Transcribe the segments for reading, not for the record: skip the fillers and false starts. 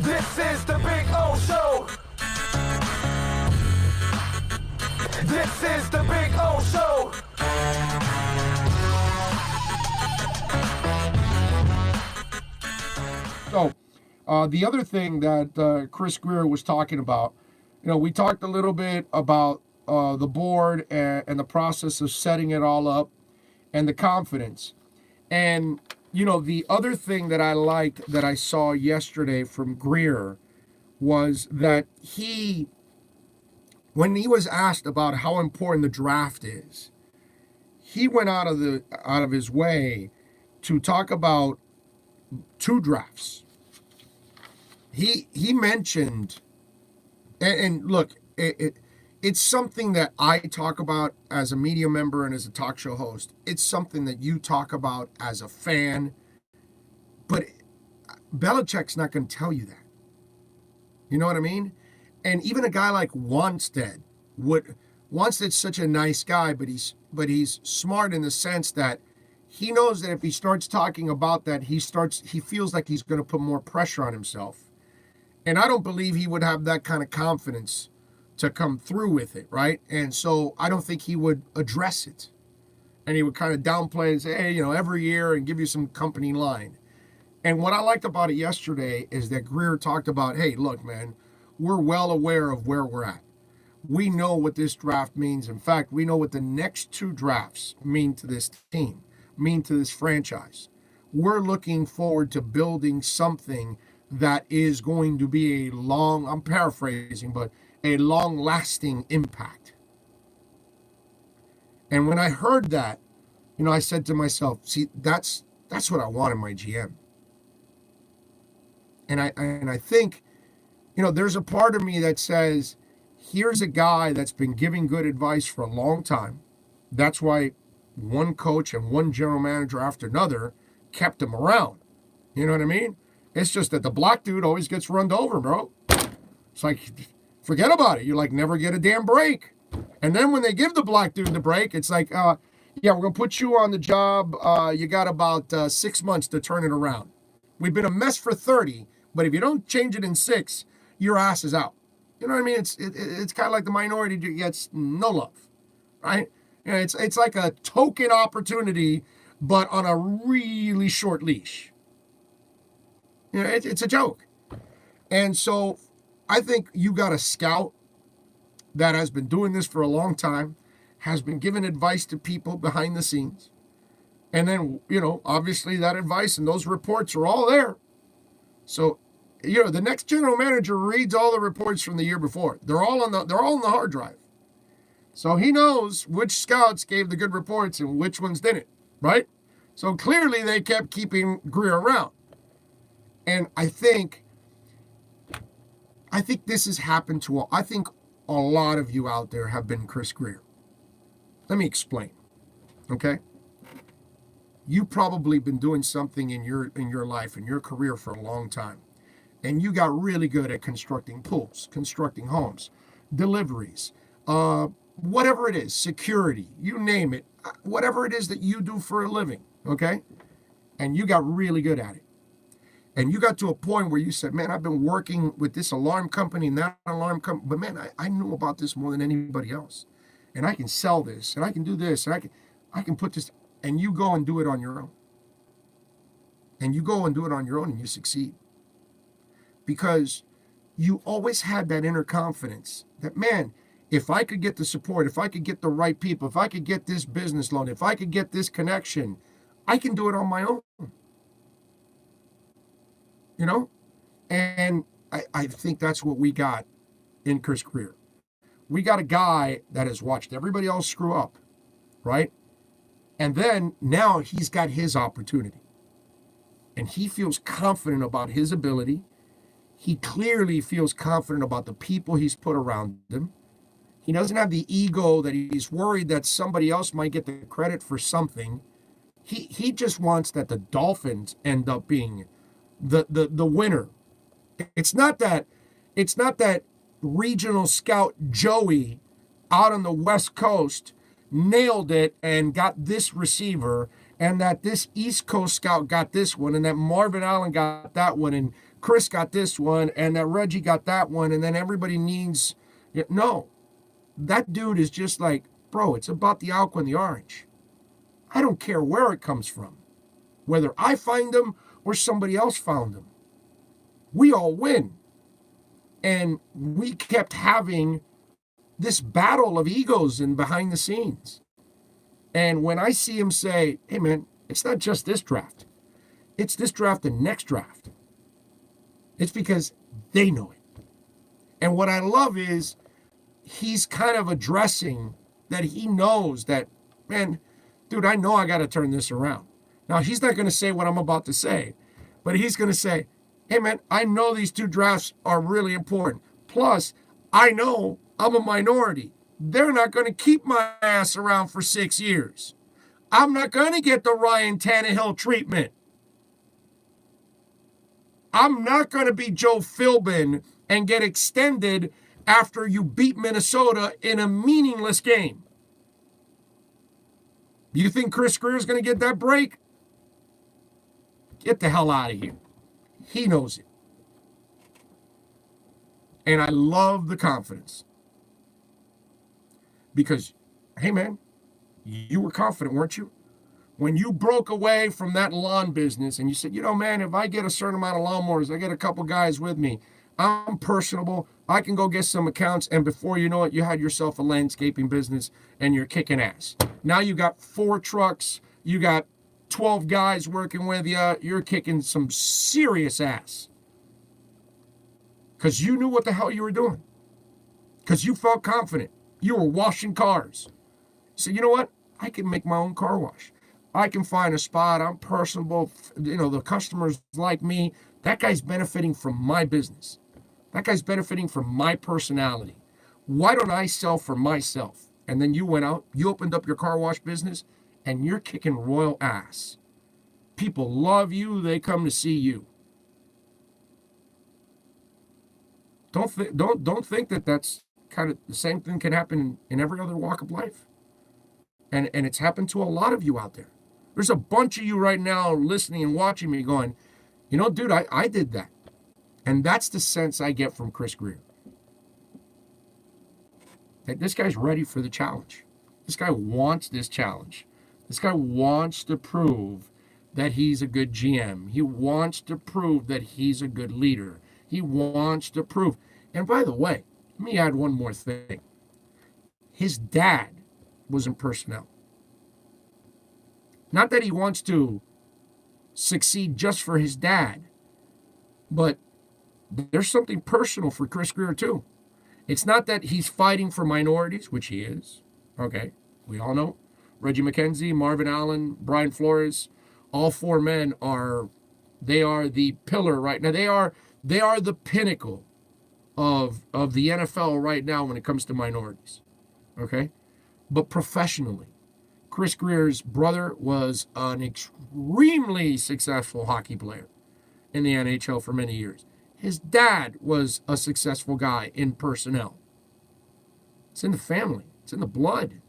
This is the Big O Show. This is the Big O Show. So, the other thing that Chris Grier was talking about, we talked a little bit about the board and the process of setting it all up and the confidence. And, the other thing that I liked that I saw yesterday from Grier was that when he was asked about how important the draft is, he went out of his way to talk about 2 drafts. He mentioned, and look, it's something that I talk about as a media member and as a talk show host. It's something that you talk about as a fan, but Belichick's not going to tell you that. You know what I mean? And even a guy like Wanstead Wanstead's such a nice guy, but he's smart in the sense that he knows that if he starts talking about that, he feels like he's going to put more pressure on himself. And I don't believe he would have that kind of confidence to come through with it, right? And so I don't think he would address it. And he would kind of downplay and say, hey, every year, and give you some company line. And what I liked about it yesterday is that Grier talked about, hey, look, man, we're well aware of where we're at. We know what this draft means. In fact, we know what the next 2 drafts mean to this team, mean to this franchise. We're looking forward to building something that is going to be I'm paraphrasing, but a long-lasting impact. And when I heard that, I said to myself, see, that's what I want in my GM. And I think, there's a part of me that says, here's a guy that's been giving good advice for a long time. That's why one coach and one general manager after another kept him around. You know what I mean? It's just that the black dude always gets run over, bro. It's like, forget about it. You never get a damn break. And then when they give the black dude the break, it's like, yeah, we're going to put you on the job. You got about 6 months to turn it around. We've been a mess for 30, but if you don't change it in 6, your ass is out. You know what I mean? It's kind of like the minority gets no love, right? It's like a token opportunity, but on a really short leash. It's a joke. And so I think you got a scout that has been doing this for a long time, has been giving advice to people behind the scenes. And then, obviously that advice and those reports are all there. So, the next general manager reads all the reports from the year before. They're all on the hard drive. So he knows which scouts gave the good reports and which ones didn't, right? So clearly they kept keeping Grier around. And I think this has happened to I think a lot of you out there have been Chris Grier. Let me explain. Okay? You've probably been doing something in your life, in your career for a long time. And you got really good at constructing pools, constructing homes, deliveries, whatever it is, security, you name it, whatever it is that you do for a living, okay? And you got really good at it. And you got to a point where you said, man, I've been working with this alarm company and that alarm company, but man, I knew about this more than anybody else. And I can sell this, and I can do this, and I can put this, and you go and do it on your own. And you go and do it on your own, and you succeed. Because you always had that inner confidence that, man, if I could get the support, if I could get the right people, if I could get this business loan, if I could get this connection, I can do it on my own. And I think that's what we got in Chris Grier. We got a guy that has watched everybody else screw up, right? And then now he's got his opportunity. And he feels confident about his ability. He clearly feels confident about the people he's put around him. He doesn't have the ego that he's worried that somebody else might get the credit for something. He just wants that the Dolphins end up being the winner. It's not that regional scout Joey out on the West Coast nailed it and got this receiver, and that this East Coast scout got this one, and that Marvin Allen got that one, and Chris got this one and that Reggie got that one, and then everybody needs. No, that dude is just like, bro, it's about the aqua and the orange. I don't care where it comes from, whether I find them or somebody else found them. We all win. And we kept having this battle of egos and behind the scenes. And when I see him say, hey, man, it's not just this draft. It's this draft and next draft. It's because they know it. And what I love is he's kind of addressing that he knows that, man, dude, I know I got to turn this around. Now, he's not going to say what I'm about to say, but he's going to say, hey, man, I know these two drafts are really important. Plus, I know I'm a minority. They're not going to keep my ass around for 6 years. I'm not going to get the Ryan Tannehill treatment. I'm not going to be Joe Philbin and get extended after you beat Minnesota in a meaningless game. You think Chris Grier is going to get that break? Get the hell out of here. He knows it. And I love the confidence. Because, hey, man, you were confident, weren't you? When you broke away from that lawn business and you said, you know, man, if I get a certain amount of lawnmowers, I get a couple guys with me, I'm personable, I can go get some accounts, and before you know it, you had yourself a landscaping business and you're kicking ass. Now you got 4 trucks, you got 12 guys working with you, you're kicking some serious ass. Because you knew what the hell you were doing. Because you felt confident. You were washing cars. You said, you know what? I can make my own car wash. I can find a spot. I'm personable. You know, the customers like me. That guy's benefiting from my business. That guy's benefiting from my personality. Why don't I sell for myself? And then you went out, you opened up your car wash business, and you're kicking royal ass. People love you. They come to see you. Don't think that that's kind of the same thing can happen in every other walk of life. And it's happened to a lot of you out there. There's a bunch of you right now listening and watching me going, you know, dude, I did that. And that's the sense I get from Chris Grier. That this guy's ready for the challenge. This guy wants this challenge. This guy wants to prove that he's a good GM. He wants to prove that he's a good leader. He wants to prove. And by the way, let me add one more thing. His dad was in personnel. Not that he wants to succeed just for his dad, but there's something personal for Chris Grier too. It's not that he's fighting for minorities, which he is. Okay, we all know. Reggie McKenzie, Marvin Allen, Brian Flores, all 4 men are the pillar right now. They are the pinnacle of the NFL right now when it comes to minorities. Okay? But professionally, Chris Grier's brother was an extremely successful hockey player in the NHL for many years. His dad was a successful guy in personnel. It's in the family. It's in the blood.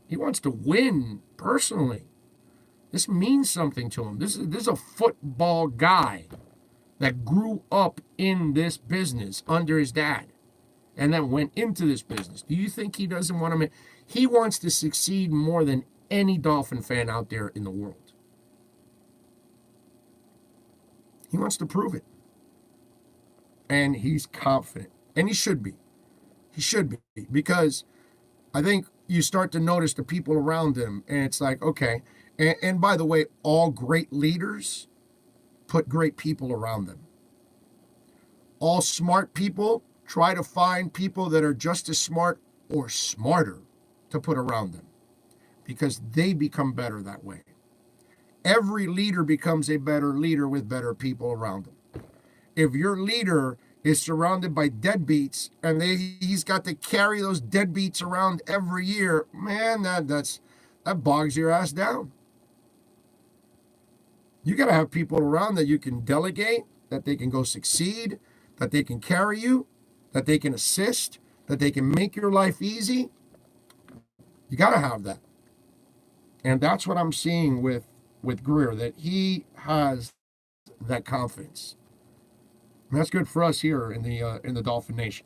He wants to win personally. This means something to him. This is a football guy that grew up in this business under his dad and then went into this business. Do you think he doesn't want to? He wants to succeed more than any Dolphin fan out there in the world. He wants to prove it. And he's confident. And he should be. He should be. Because I think you start to notice the people around him, and it's like, okay. And by the way, all great leaders put great people around them. All smart people try to find people that are just as smart or smarter to put around them, because they become better that way. Every leader becomes a better leader with better people around them. If your leader is surrounded by deadbeats and he's got to carry those deadbeats around every year, man, that bogs your ass down. You got to have people around that you can delegate, that they can go succeed, that they can carry you, that they can assist, that they can make your life easy. You got to have that. And that's what I'm seeing with Grier, that he has that confidence. And that's good for us here in the Dolphin Nation.